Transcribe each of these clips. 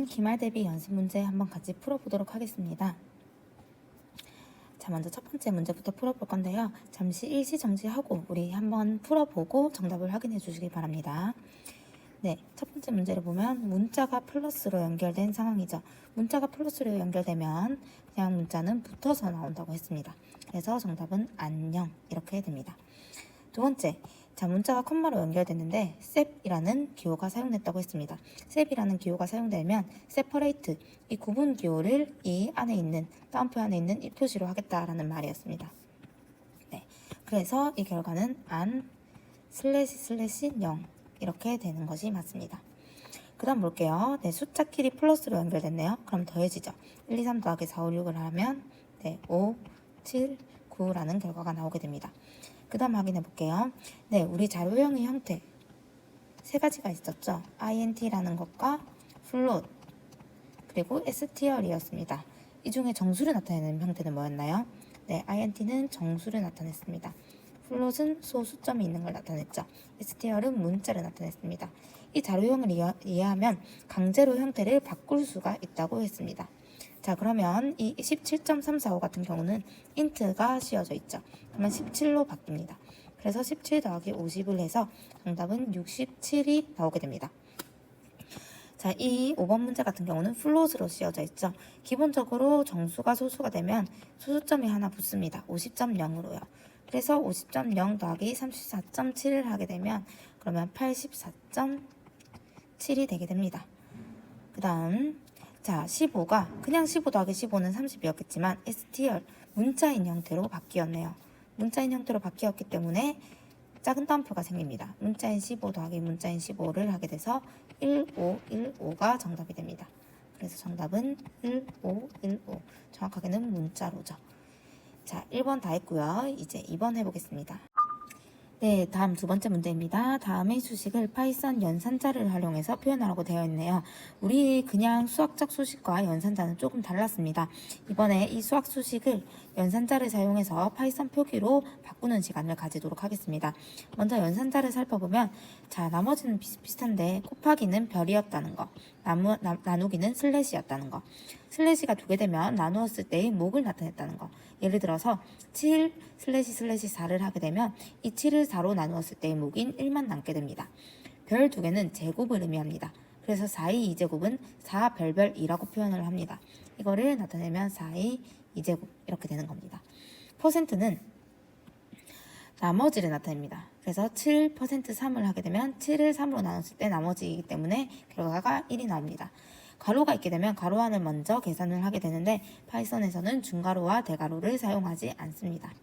기말 대비 연습 문제 한번 같이 풀어보도록 하겠습니다. 자, 먼저 첫 번째 문제부터 풀어볼 건데요. 잠시 일시 정지하고 우리 한번 풀어보고 정답을 확인해 주시기 바랍니다. 네, 첫 번째 문제를 보면 문자가 플러스로 연결된 상황이죠. 문자가 플러스로 연결되면 그냥 문자는 붙어서 나온다고 했습니다. 그래서 정답은 안녕 이렇게 됩니다. 두 번째, 자, 문자가 컴마로 연결됐는데 셉이라는 기호가 사용됐다고 했습니다. 셉이라는 기호가 사용되면 separate, 이 구분 기호를 이 안에 있는 따옴표 안에 있는 이 표시로 하겠다라는 말이었습니다. 네, 그래서 이 결과는 안 //0 이렇게 되는 것이 맞습니다. 그 다음 볼게요. 네, 숫자끼리 플러스로 연결됐네요. 그럼 더해지죠. 1, 2, 3 더하기 4, 5, 6을 하면 네, 5, 7, 9라는 결과가 나오게 됩니다. 그 다음 확인해 볼게요. 네, 우리 자료형의 형태 세 가지가 있었죠. int라는 것과 float 그리고 str이었습니다. 이 중에 정수를 나타내는 형태는 뭐였나요? 네, int는 정수를 나타냈습니다. float은 소수점이 있는 걸 나타냈죠. str은 문자를 나타냈습니다. 이 자료형을 이해하면 강제로 형태를 바꿀 수가 있다고 했습니다. 자, 그러면 이 17.345 같은 경우는 int가 씌워져 있죠. 그러면 17로 바뀝니다. 그래서 17 더하기 50을 해서 정답은 67이 나오게 됩니다. 자, 이 5번 문제 같은 경우는 플롯으로 씌워져 있죠. 기본적으로 정수가 소수가 되면 소수점이 하나 붙습니다. 50.0으로요. 그래서 50.0 더하기 34.7을 하게 되면 그러면 84.7이 되게 됩니다. 그 다음 자, 15가 그냥 15 더하기 15는 30이었겠지만 str 문자인 형태로 바뀌었네요. 문자인 형태로 바뀌었기 때문에 작은 따옴표가 생깁니다. 문자인 15 더하기 문자인 15를 하게 돼서 1515가 정답이 됩니다. 그래서 정답은 1515. 정확하게는 문자로죠. 자, 1번 다 했고요. 이제 2번 해보겠습니다. 네, 다음 두 번째 문제입니다. 다음의 수식을 파이썬 연산자를 활용해서 표현하라고 되어 있네요. 우리 그냥 수학적 수식과 연산자는 조금 달랐습니다. 이번에 이 수학 수식을 연산자를 사용해서 파이썬 표기로 바꾸는 시간을 가지도록 하겠습니다. 먼저 연산자를 살펴보면 자, 나머지는 비슷비슷한데 곱하기는 별이었다는 거, 나누기는 슬래시였다는 거, 슬래시가 두 개 되면 나누었을 때의 목을 나타냈다는 거. 예를 들어서 7//4를 하게 되면 이 7을 4로 나누었을 때의 목인 1만 남게 됩니다. 별 두 개는 제곱을 의미합니다. 그래서 4의 2제곱은 4별별 2라고 표현을 합니다. 이거를 나타내면 4의 2제곱 이렇게 되는 겁니다. 퍼센트는 나머지를 나타냅니다. 그래서 7%3을 하게 되면 7을 3으로 나눴을 때 나머지이기 때문에 결과가 1이 나옵니다. 가로가 있게 되면 가로 안을 먼저 계산을 하게 되는데 파이썬에서는 중가로와 대가로를 사용하지 않습니다.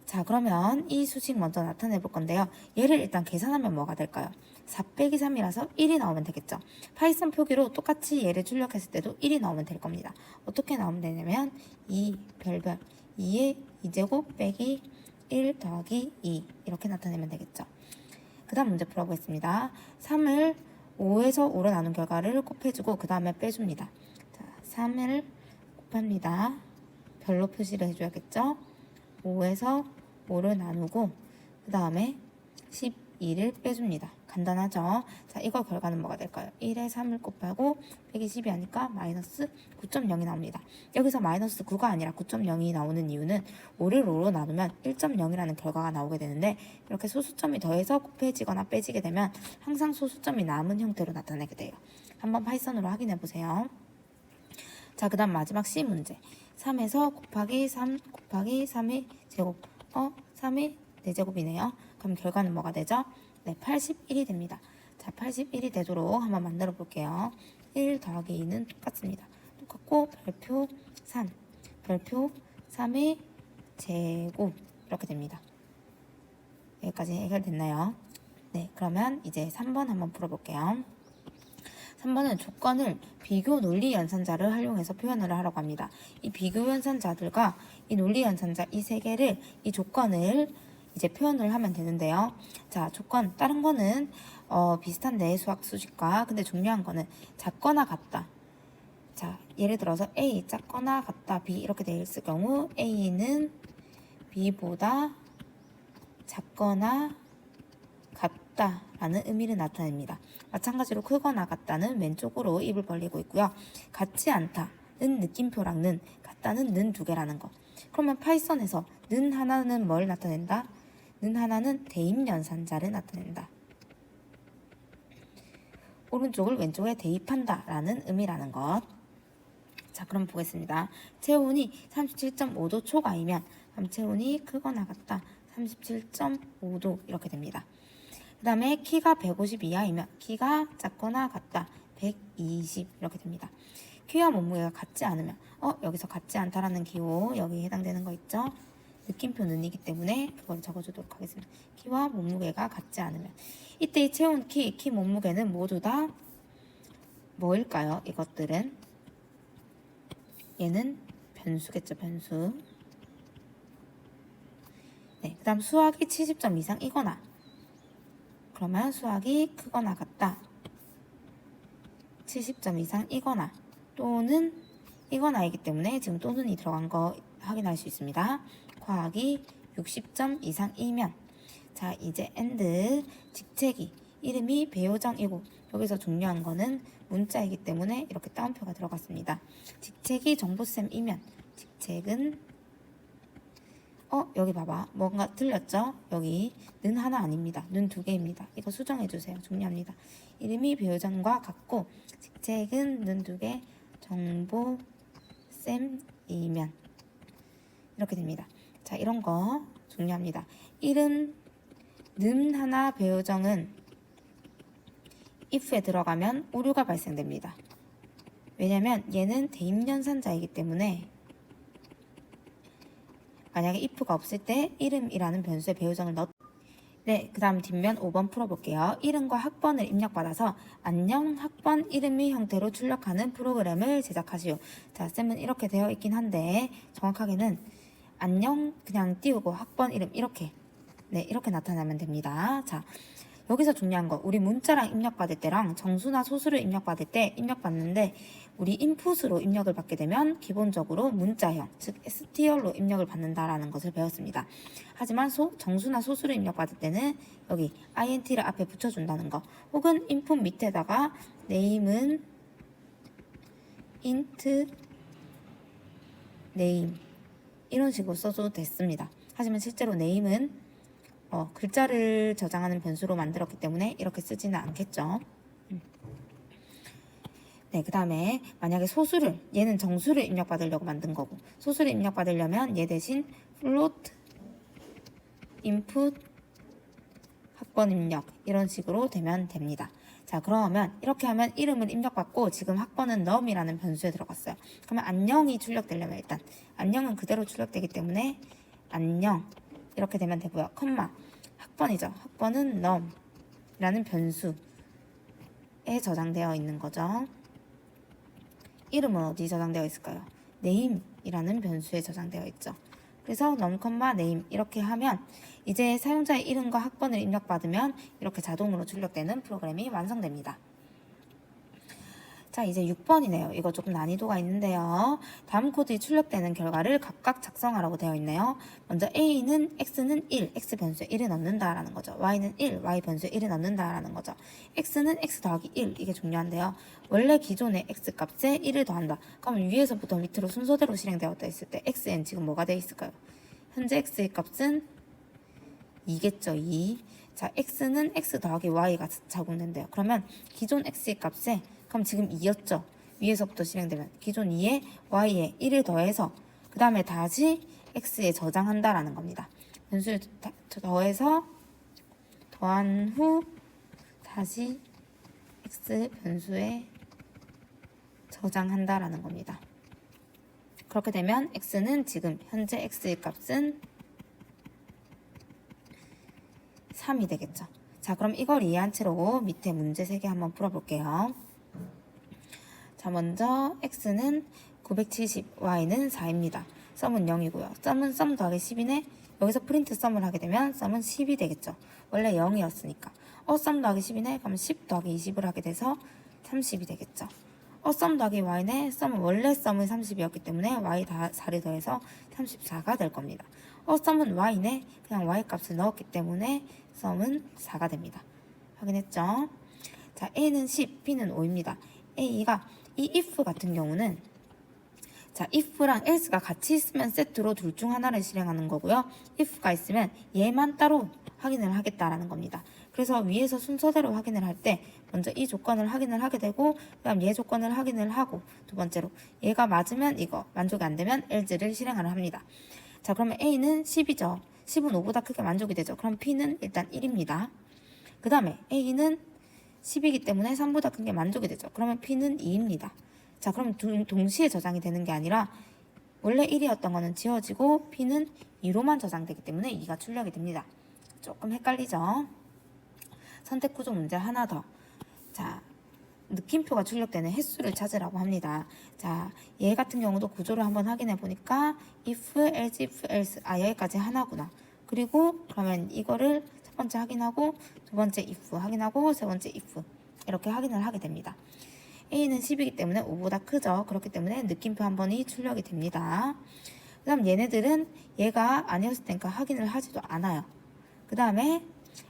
자, 그러면 이 수식 먼저 나타내 볼 건데요. 얘를 일단 계산하면 뭐가 될까요? 4 빼기 3이라서 1이 나오면 되겠죠. 파이썬 표기로 똑같이 얘를 출력했을 때도 1이 나오면 될 겁니다. 어떻게 나오면 되냐면 2 별별 2의 2제곱 빼기 1 더하기 2 이렇게 나타내면 되겠죠. 그 다음 문제 풀어보겠습니다. 3을 5에서 5로 나눈 결과를 곱해주고 그 다음에 빼줍니다. 자, 3을 곱합니다. 별로 표시를 해줘야겠죠. 5에서 5를 나누고 그 다음에 12를 빼줍니다. 간단하죠? 자, 이거 결과는 뭐가 될까요? 1에 3을 곱하고 120이 하니까 마이너스 9.0이 나옵니다. 여기서 마이너스 9가 아니라 9.0이 나오는 이유는 5를 5로 나누면 1.0이라는 결과가 나오게 되는데 이렇게 소수점이 더해서 곱해지거나 빼지게 되면 항상 소수점이 남은 형태로 나타나게 돼요. 한번 파이썬으로 확인해 보세요. 자, 그 다음 마지막 C 문제. 3에서 곱하기 3 곱하기 3의 제곱 3의 4제곱이네요. 그럼 결과는 뭐가 되죠? 네, 81이 됩니다. 자, 81이 되도록 한번 만들어 볼게요. 1 더하기 2는 똑같습니다. 똑같고 별표 3, 별표 3의 제곱 이렇게 됩니다. 여기까지 해결됐나요? 네, 그러면 이제 3번 한번 풀어볼게요. 3번은 조건을 비교 논리 연산자를 활용해서 표현을 하라고 합니다. 이 비교 연산자들과 이 논리 연산자 이 세 개를 이 조건을 이제 표현을 하면 되는데요. 자, 조건 다른 거는 비슷한데 수학 수식과 근데 중요한 거는 작거나 같다. 자, 예를 들어서 A 작거나 같다 B 이렇게 되어 있을 경우 A는 B보다 작거나 같다 같다 라는 의미를 나타냅니다. 마찬가지로 크거나 같다는 왼쪽으로 입을 벌리고 있고요. 같지 않다는 느낌표랑 는, 같다는 는 두 개라는 거. 그러면 파이썬에서 는 하나는 뭘 나타낸다? 는 하나는 대입연산자를 나타낸다. 오른쪽을 왼쪽에 대입한다 라는 의미라는 것. 자, 그럼 보겠습니다. 체온이 37.5도 초과이면 그럼 체온이 크거나 같다 37.5도 이렇게 됩니다. 그 다음에 키가 150 이하이면 키가 작거나 같다 120 이렇게 됩니다. 키와 몸무게가 같지 않으면 여기서 같지 않다라는 기호 여기 해당되는 거 있죠? 느낌표 는이기 때문에 그걸 적어주도록 하겠습니다. 키와 몸무게가 같지 않으면 이때의 체온, 키 몸무게는 모두 다 뭐일까요? 이것들은 얘는 변수겠죠, 변수. 네, 그 다음 수학이 70점 이상이거나 그러면 수학이 크거나 같다 70점 이상이거나 또는 이거나이기 때문에 지금 또는이 들어간 거 확인할 수 있습니다. 과학이 60점 이상이면 자 이제 and 직책이 이름이 배요정이고 여기서 중요한 거는 문자이기 때문에 이렇게 따옴표가 들어갔습니다. 직책이 정보쌤이면 직책은 여기 봐봐. 뭔가 틀렸죠? 여기 는 하나 아닙니다. 는 두 개입니다. 이거 수정해주세요. 중요합니다. 이름이 배우장과 같고 직책은 는 두 개 정보쌤이면 이렇게 됩니다. 자, 이런 거 중요합니다. 이름 는 하나 배우정은 if에 들어가면 오류가 발생됩니다. 왜냐면 얘는 대입연산자이기 때문에 만약에 if가 없을 때 이름이라는 변수에 배우정을 네, 그 다음 뒷면 5번 풀어볼게요. 이름과 학번을 입력받아서 안녕 학번 이름의 형태로 출력하는 프로그램을 제작하시오. 자, 쌤은 이렇게 되어 있긴 한데 정확하게는 안녕 그냥 띄우고 학번 이름 이렇게 이렇게 나타나면 됩니다. 자, 여기서 중요한 거 우리 문자랑 입력받을 때랑 정수나 소수를 입력받을 때 입력받는데 우리 인풋으로 입력을 받게 되면 기본적으로 문자형 즉 str로 입력을 받는다라는 것을 배웠습니다. 하지만 정수나 소수를 입력받을 때는 여기 int를 앞에 붙여준다는 거 혹은 인풋 밑에다가 name은 int name 이런 식으로 써도 됐습니다. 하지만 실제로 name은 글자를 저장하는 변수로 만들었기 때문에 이렇게 쓰지는 않겠죠. 네, 그 다음에 만약에 소수를 얘는 정수를 입력받으려고 만든 거고 소수를 입력받으려면 얘 대신 float input 학번 입력 이런 식으로 되면 됩니다. 자, 그러면 이렇게 하면 이름을 입력받고 지금 학번은 num이라는 변수에 들어갔어요. 그러면 안녕이 출력되려면 일단 안녕은 그대로 출력되기 때문에 안녕 이렇게 되면 되고요. 컴마 학번이죠. 학번은 num이라는 변수에 저장되어 있는 거죠. 이름은 어디 저장되어 있을까요? name이라는 변수에 저장되어 있죠. 그래서 num, name 이렇게 하면 이제 사용자의 이름과 학번을 입력받으면 이렇게 자동으로 출력되는 프로그램이 완성됩니다. 자, 이제 6번이네요. 이거 조금 난이도가 있는데요. 다음 코드에 출력되는 결과를 각각 작성하라고 되어 있네요. 먼저 A는 X는 1, X 변수에 1을 넣는다라는 거죠. Y는 1, Y 변수에 1을 넣는다라는 거죠. X는 X 더하기 1, 이게 중요한데요. 원래 기존의 X 값에 1을 더한다. 그러면 위에서부터 밑으로 순서대로 실행되었다 했을 때 X엔 지금 뭐가 되어 있을까요? 현재 X의 값은 2겠죠, 2. 자, X는 X 더하기 Y가 작용된대요. 그러면 기존 X의 값에 그럼 지금 2였죠. 위에서부터 실행되면 기존 2에 y에 1을 더해서 그 다음에 다시 x에 저장한다라는 겁니다. 변수를 더해서 더한 후 다시 x 변수에 저장한다라는 겁니다. 그렇게 되면 x는 지금 현재 x의 값은 3이 되겠죠. 자, 그럼 이걸 이해한 채로 밑에 문제 3개 한번 풀어볼게요. 자, 먼저 x는 970, y는 4입니다. 썸은 0이고요. 썸은 썸 더하기 10이네. 여기서 프린트 썸을 하게 되면 썸은 10이 되겠죠. 원래 0이었으니까. 썸 더하기 10이네. 그럼 10 더하기 20을 하게 돼서 30이 되겠죠. 썸 더하기 y네. 썸은 원래 썸은 30이었기 때문에 y 4를 더해서 34가 될 겁니다. 썸은 y네. 그냥 y 값을 넣었기 때문에 썸은 4가 됩니다. 확인했죠? 자, A는 10, B는 5입니다. A가 이 if 같은 경우는 자, if랑 else가 같이 있으면 세트로 둘 중 하나를 실행하는 거고요. if가 있으면 얘만 따로 확인을 하겠다라는 겁니다. 그래서 위에서 순서대로 확인을 할 때 먼저 이 조건을 확인을 하게 되고 그다음 얘 조건을 확인을 하고 두 번째로 얘가 맞으면 이거, 만족이 안 되면 else를 실행을 합니다. 자, 그러면 A는 10이죠. 10은 5보다 크게 만족이 되죠. 그럼 B는 일단 1입니다. 그 다음에 A는 10이기 때문에 3보다 큰 게 만족이 되죠. 그러면 P는 2입니다. 자, 그럼 동시에 저장이 되는 게 아니라 원래 1이었던 거는 지워지고 P는 2로만 저장되기 때문에 2가 출력이 됩니다. 조금 헷갈리죠? 선택 구조 문제 하나 더. 자, 느낌표가 출력되는 횟수를 찾으라고 합니다. 자, 얘 같은 경우도 구조를 한번 확인해 보니까 if, else, if, else. 아, 여기까지 하나구나. 그리고 그러면 이거를 첫 번째 확인하고 두 번째 if 확인하고 세 번째 if 이렇게 확인을 하게 됩니다. A는 10이기 때문에 5보다 크죠. 그렇기 때문에 느낌표 한 번이 출력이 됩니다. 그 다음 얘네들은 얘가 아니었을 테니까 확인을 하지도 않아요. 그 다음에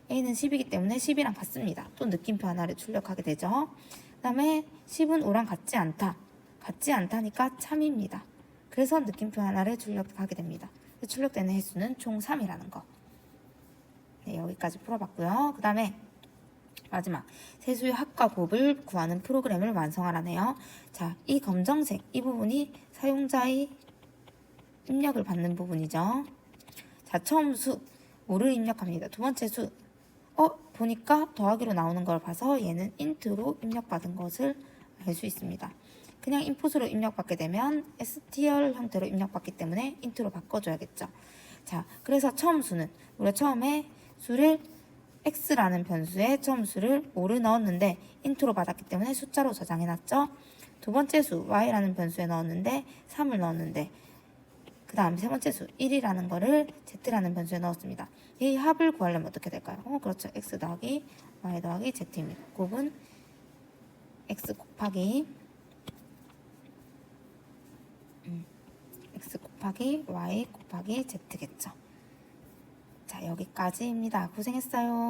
A는 10이기 때문에 10이랑 같습니다. 또 느낌표 하나를 출력하게 되죠. 그 다음에 10은 5랑 같지 않다. 같지 않다니까 참입니다. 그래서 느낌표 하나를 출력하게 됩니다. 출력되는 횟수는 총 3이라는 거. 네, 여기까지 풀어봤고요. 그 다음에 마지막 세수의 합과 곱을 구하는 프로그램을 완성하라네요. 자, 이 검정색 이 부분이 사용자의 입력을 받는 부분이죠. 자, 처음 수 5를 입력합니다. 두 번째 수 보니까 더하기로 나오는 걸 봐서 얘는 int로 입력받은 것을 알 수 있습니다. 그냥 input으로 입력받게 되면 str 형태로 입력받기 때문에 int로 바꿔줘야겠죠. 자, 그래서 처음 수는 우리가 처음에 수를 x라는 변수에 처음 수를 5를 넣었는데 int로 받았기 때문에 숫자로 저장해놨죠. 두 번째 수 y라는 변수에 넣었는데 3을 넣었는데 그 다음 세 번째 수 1이라는 거를 z라는 변수에 넣었습니다. 이 합을 구하려면 어떻게 될까요? 그렇죠. x 더하기 y 더하기 z입니다. 곱은 x 곱하기 x 곱하기 y 곱하기 z겠죠. 자, 여기까지입니다. 고생했어요.